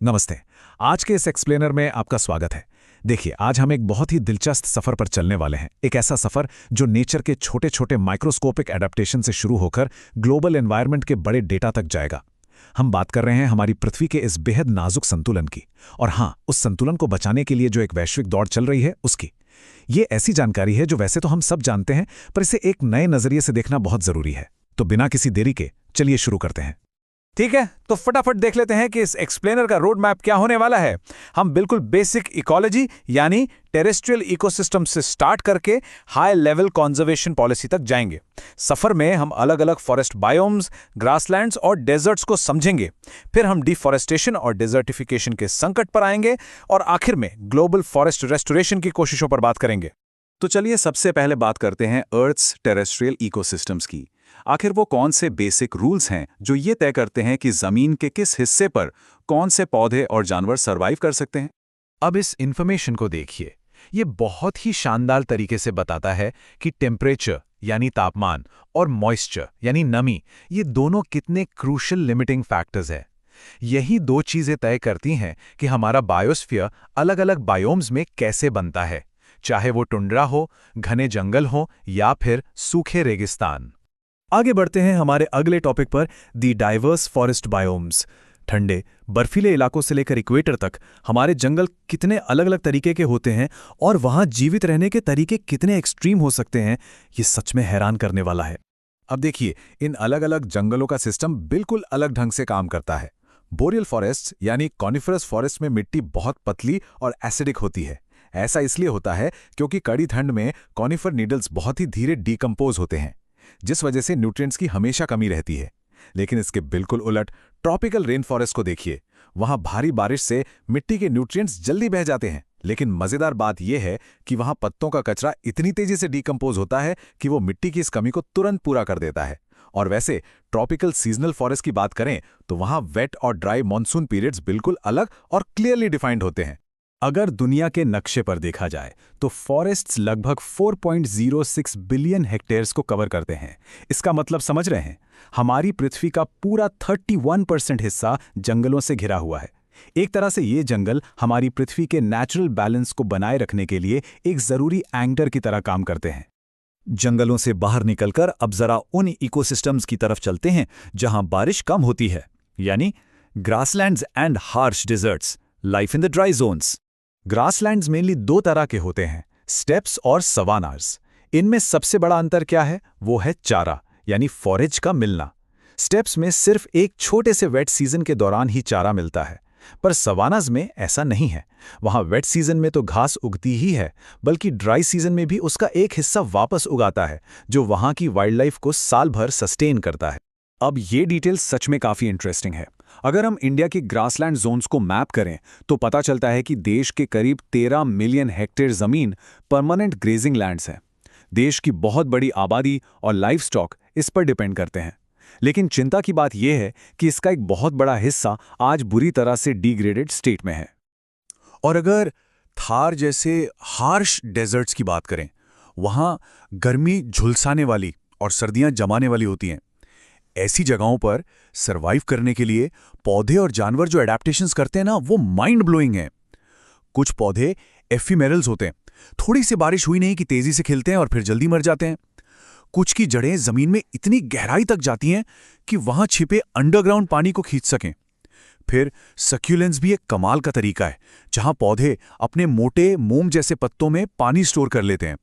नमस्ते। आज के इस एक्सप्लेनर में आपका स्वागत है। देखिए, आज हम एक बहुत ही दिलचस्प सफ़र पर चलने वाले हैं। एक ऐसा सफ़र जो नेचर के छोटे छोटे माइक्रोस्कोपिक एडेप्टेशन से शुरू होकर ग्लोबल एनवायरनमेंट के बड़े डेटा तक जाएगा। हम बात कर रहे हैं हमारी पृथ्वी के इस बेहद नाजुक संतुलन की, और हाँ, उस संतुलन को बचाने के लिए जो एक वैश्विक दौड़ चल रही है उसकी। ये ऐसी जानकारी है जो वैसे तो हम सब जानते हैं, पर इसे एक नए नज़रिए से देखना बहुत ज़रूरी है। तो बिना किसी देरी के चलिए शुरू करते हैं। ठीक है, तो फटाफट देख लेते हैं कि इस एक्सप्लेनर का रोड मैप क्या होने वाला है। हम बिल्कुल बेसिक इकोलॉजी यानी टेरेस्ट्रियल इकोसिस्टम से स्टार्ट करके हाई लेवल कंजर्वेशन पॉलिसी तक जाएंगे। सफर में हम अलग अलग फॉरेस्ट बायोम्स, ग्रासलैंड्स और डेजर्ट्स को समझेंगे। फिर हम डिफॉरेस्टेशन और डेजर्टिफिकेशन के संकट पर आएंगे और आखिर में ग्लोबल फॉरेस्ट रेस्टोरेशन की कोशिशों पर बात करेंगे। तो चलिए सबसे पहले बात करते हैं अर्थ्स टेरेस्ट्रियल इकोसिस्टम्स की। आखिर वो कौन से बेसिक रूल्स हैं जो ये तय करते हैं कि जमीन के किस हिस्से पर कौन से पौधे और जानवर सरवाइव कर सकते हैं। अब इस इंफॉर्मेशन को देखिए। ये बहुत ही शानदार तरीके से बताता है कि टेम्परेचर यानी तापमान और मॉइस्चर यानी नमी, ये दोनों कितने क्रूशियल लिमिटिंग फैक्टर्स हैं। यही दो चीजें तय करती हैं कि हमारा बायोस्फीयर अलग अलग बायोम्स में कैसे बनता है, चाहे वो टुंड्रा हो, घने जंगल हो या फिर सूखे रेगिस्तान। आगे बढ़ते हैं हमारे अगले टॉपिक पर, दी डाइवर्स फॉरेस्ट बायोम्स। ठंडे बर्फीले इलाकों से लेकर इक्वेटर तक हमारे जंगल कितने अलग अलग तरीके के होते हैं और वहां जीवित रहने के तरीके कितने एक्सट्रीम हो सकते हैं, ये सच में हैरान करने वाला है। अब देखिए, इन अलग अलग जंगलों का सिस्टम बिल्कुल अलग ढंग से काम करता है। बोरियल फॉरेस्ट यानी कॉनिफरस फॉरेस्ट में मिट्टी बहुत पतली और एसिडिक होती है। ऐसा इसलिए होता है क्योंकि कड़ी ठंड में कॉनिफर नीडल्स बहुत ही धीरे डीकम्पोज होते हैं, जिस वजह से न्यूट्रिएंट्स की हमेशा कमी रहती है। लेकिन इसके बिल्कुल उलट ट्रॉपिकल रेन फॉरेस्ट को देखिए। वहां भारी बारिश से मिट्टी के न्यूट्रिएंट्स जल्दी बह जाते हैं, लेकिन मजेदार बात यह है कि वहां पत्तों का कचरा इतनी तेजी से डीकम्पोज होता है कि वो मिट्टी की इस कमी को तुरंत पूरा कर देता है। और वैसे ट्रॉपिकल सीजनल फॉरेस्ट की बात करें तो वहां वेट और ड्राई मॉनसून पीरियड्स बिल्कुल अलग और क्लियरली डिफाइंड होते हैं। अगर दुनिया के नक्शे पर देखा जाए तो फॉरेस्ट्स लगभग 4.06 बिलियन हेक्टेयर्स को कवर करते हैं। इसका मतलब समझ रहे हैं, हमारी पृथ्वी का पूरा 31% हिस्सा जंगलों से घिरा हुआ है। एक तरह से ये जंगल हमारी पृथ्वी के नेचुरल बैलेंस को बनाए रखने के लिए एक जरूरी एंकर की तरह काम करते हैं। जंगलों से बाहर निकलकर अब जरा उन इकोसिस्टम्स की तरफ चलते हैं जहां बारिश कम होती है, यानी grasslands and harsh deserts, life in the dry zones. Grasslands mainly दो तरह के होते हैं, स्टेप्स और सवानार्स। इनमें सबसे बड़ा अंतर क्या है? वो है चारा यानी फॉरेज का मिलना। स्टेप्स में सिर्फ एक छोटे से वेट सीजन के दौरान ही चारा मिलता है, पर सवानाज में ऐसा नहीं है। वहां वेट सीजन में तो घास उगती ही है, बल्कि ड्राई सीजन में भी उसका एक हिस्सा वापस उगाता है, जो वहां की वाइल्ड लाइफ को साल भर सस्टेन करता है। अब ये डिटेल सच में काफी इंटरेस्टिंग है। अगर हम इंडिया की ग्रासलैंड जोन्स को मैप करें तो पता चलता है कि देश के करीब 13 मिलियन हेक्टेयर जमीन परमानेंट ग्रेजिंग लैंड्स हैं। देश की बहुत बड़ी आबादी और लाइफ स्टॉक इस पर डिपेंड करते हैं। लेकिन चिंता की बात यह है कि इसका एक बहुत बड़ा हिस्सा आज बुरी तरह से डिग्रेडेड स्टेट में है। और अगर थार जैसे हार्श डेजर्ट्स की बात करें, वहां गर्मी झुलसाने वाली और सर्दियां जमाने वाली होती हैं। ऐसी जगहों पर सरवाइव करने के लिए पौधे और जानवर जो एडेप्टेशंस करते हैं ना, वो माइंड ब्लोइंग हैं। कुछ पौधे एफिमेरल्स होते हैं, थोड़ी सी बारिश हुई नहीं कि तेजी से खिलते हैं और फिर जल्दी मर जाते हैं। कुछ की जड़ें जमीन में इतनी गहराई तक जाती हैं कि वहां छिपे अंडरग्राउंड पानी को खींच सकें। फिर सक्यूलेंस भी एक कमाल का तरीका है, जहां पौधे अपने मोटे मोम जैसे पत्तों में पानी स्टोर कर लेते हैं।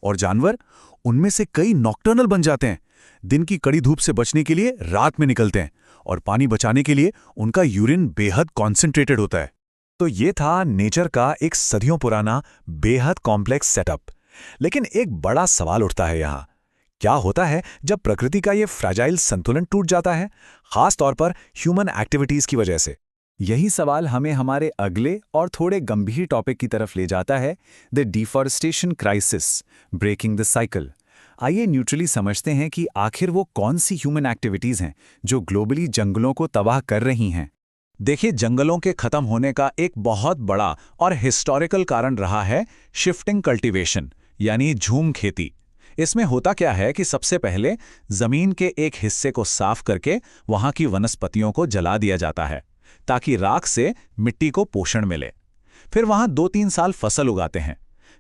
और जानवर, उनमें से कई नॉक्टर्नल बन जाते हैं। दिन की कड़ी धूप से बचने के लिए रात में निकलते हैं, और पानी बचाने के लिए उनका यूरिन बेहद कॉन्सेंट्रेटेड होता है। तो ये था नेचर का एक सदियों पुराना बेहद कॉम्प्लेक्स सेटअप। लेकिन एक बड़ा सवाल उठता है यहाँ, क्या होता है जब प्रकृति का ये फ्रैजाइल संतुलन टूट जाता है, खास तौर पर ह्यूमन एक्टिविटीज की वजह से? यही सवाल हमें हमारे अगले और थोड़े गंभीर टॉपिक की तरफ ले जाता है, the deforestation crisis, breaking the cycle. आइए न्यूट्रली समझते हैं कि आखिर वो कौन सी ह्यूमन एक्टिविटीज हैं जो ग्लोबली जंगलों को तबाह कर रही हैं। देखिए, जंगलों के खत्म होने का एक बहुत बड़ा और हिस्टोरिकल कारण रहा है शिफ्टिंग कल्टीवेशन यानी झूम खेती। इसमें होता क्या है कि सबसे पहले जमीन के एक हिस्से को साफ करके वहां की वनस्पतियों को जला दिया जाता है, ताकि राख से मिट्टी को पोषण मिले। फिर वहां 2-3 साल फसल उगाते हैं।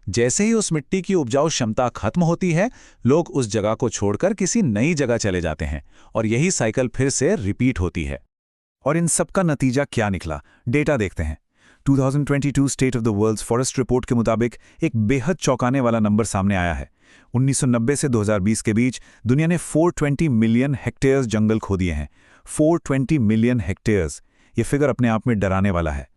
जैसे ही उस मिट्टी की उपजाऊ क्षमता खत्म होती है, लोग उस जगह को छोड़कर किसी नई जगह चले जाते हैं और यही साइकिल फिर से रिपीट होती है। और इन सब का नतीजा क्या निकला, डेटा देखते हैं। 2022 state of the world's forest report के मुताबिक एक बेहद चौंकाने वाला नंबर सामने आया है। 1990 से 2020 के बीच दुनिया ने 420 मिलियन हेक्टेयर्स जंगल खो दिए हैं। 420 मिलियन हेक्टेयर्स, ये फिगर अपने आप में डराने वाला है।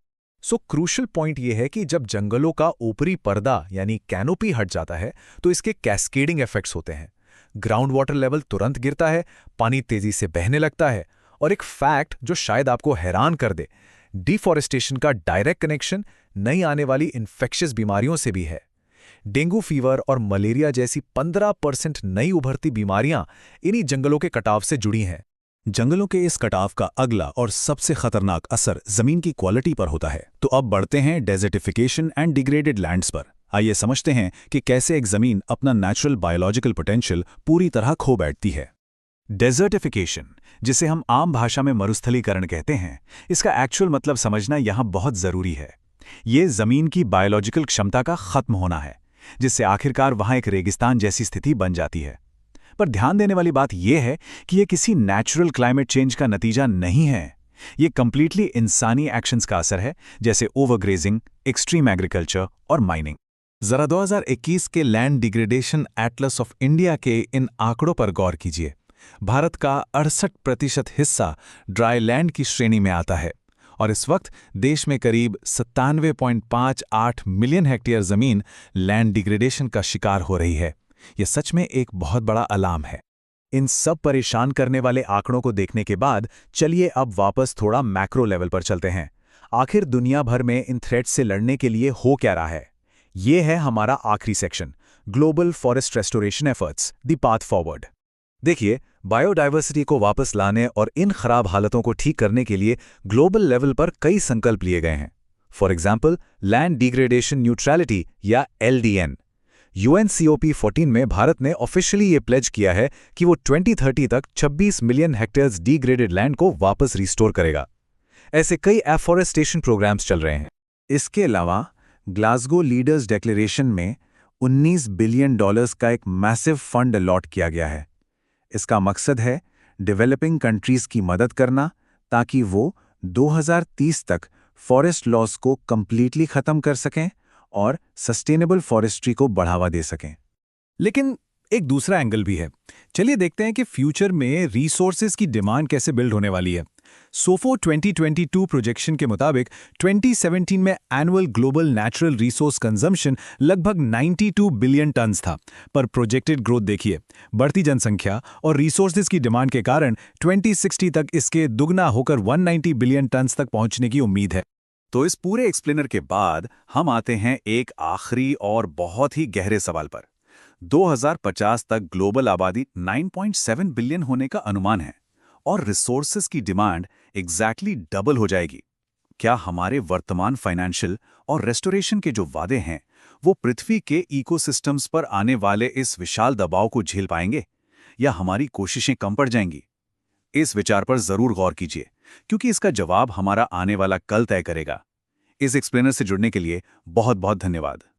सो क्रूशल पॉइंट ये है कि जब जंगलों का ऊपरी पर्दा यानी कैनोपी हट जाता है तो इसके कैस्केडिंग इफेक्ट्स होते हैं। ग्राउंड वाटर लेवल तुरंत गिरता है, पानी तेजी से बहने लगता है, और एक फैक्ट जो शायद आपको हैरान कर दे, डिफॉरेस्टेशन का डायरेक्ट कनेक्शन नई आने वाली इन्फेक्शियस बीमारियों से भी है। डेंगू फीवर और मलेरिया जैसी 15% नई उभरती बीमारियां इन्हीं जंगलों के कटाव से जुड़ी हैं। जंगलों के इस कटाव का अगला और सबसे खतरनाक असर जमीन की क्वालिटी पर होता है। तो अब बढ़ते हैं डेजर्टिफिकेशन एंड डिग्रेडेड लैंड्स पर। आइए समझते हैं कि कैसे एक जमीन अपना नेचुरल बायोलॉजिकल पोटेंशियल पूरी तरह खो बैठती है। डेजर्टिफिकेशन, जिसे हम आम भाषा में मरुस्थलीकरण कहते हैं, इसका एक्चुअल मतलब समझना यहाँ बहुत जरूरी है। ये जमीन की बायोलॉजिकल क्षमता का खत्म होना है, जिससे आखिरकार वहां एक रेगिस्तान जैसी स्थिति बन जाती है। पर ध्यान देने वाली बात यह है कि यह किसी नेचुरल क्लाइमेट चेंज का नतीजा नहीं है। ये कंप्लीटली इंसानी एक्शंस का असर है, जैसे ओवरग्रेजिंग, एक्सट्रीम एग्रीकल्चर और माइनिंग। जरा 2021 के land degradation Atlas of India के इन आंकड़ों पर गौर कीजिए। भारत का 68% हिस्सा ड्राई लैंड की श्रेणी में आता है और इस वक्त देश में करीब 97.58 मिलियन हेक्टेयर जमीन लैंड डिग्रेडेशन का शिकार हो रही है। यह सच में एक बहुत बड़ा अलार्म है। इन सब परेशान करने वाले आंकड़ों को देखने के बाद चलिए अब वापस थोड़ा मैक्रो लेवल पर चलते हैं। आखिर दुनिया भर में इन थ्रेट्स से लड़ने के लिए हो क्या रहा है? ये है हमारा आखिरी section, global forest restoration efforts, the path forward. देखिए, बायोडायवर्सिटी को वापस लाने और इन खराब हालतों को ठीक करने के लिए ग्लोबल लेवल पर कई संकल्प लिए गए हैं। For example, land degradation neutrality या LDN। UNCOP14 में भारत ने ऑफिशियली ये प्लेज किया है कि वो 2030 तक 26 मिलियन हेक्टेयर्स डिग्रेडेड लैंड को वापस रिस्टोर करेगा। ऐसे कई एफॉरेस्टेशन प्रोग्राम्स चल रहे हैं। इसके अलावा ग्लासगो लीडर्स डिक्लेरेशन में $19 बिलियन का एक मैसिव फंड अलॉट किया गया है। इसका मकसद है डेवलपिंग कंट्रीज की मदद करना ताकि वो 2030 तक फॉरेस्ट लॉस को कंप्लीटली खत्म कर सकें और सस्टेनेबल फॉरेस्ट्री को बढ़ावा दे सकें। लेकिन एक दूसरा एंगल भी है। चलिए देखते हैं कि फ्यूचर में रिसोर्सेज की डिमांड कैसे बिल्ड होने वाली है। सोफो 2022 प्रोजेक्शन के मुताबिक 2017 में annual global natural resource consumption लगभग 92 बिलियन टन्स था, पर प्रोजेक्टेड ग्रोथ देखिए, बढ़ती जनसंख्या और रिसोर्सेज की डिमांड के कारण 2060 तक इसके दुगना होकर 190 बिलियन टन्स तक पहुंचने की उम्मीद है। तो इस पूरे एक्सप्लेनर के बाद हम आते हैं एक आखिरी और बहुत ही गहरे सवाल पर। 2050 तक ग्लोबल आबादी 9.7 बिलियन होने का अनुमान है और रिसोर्सेज की डिमांड एग्जैक्टली डबल हो जाएगी। क्या हमारे वर्तमान फाइनेंशियल और रेस्टोरेशन के जो वादे हैं वो पृथ्वी के इकोसिस्टम्स पर आने वाले इस विशाल दबाव को झेल पाएंगे या हमारी कोशिशें कम पड़ जाएंगी? इस विचार पर जरूर गौर कीजिए, क्योंकि इसका जवाब हमारा आने वाला कल तय करेगा। इस एक्सप्लेनर से जुड़ने के लिए बहुत बहुत धन्यवाद।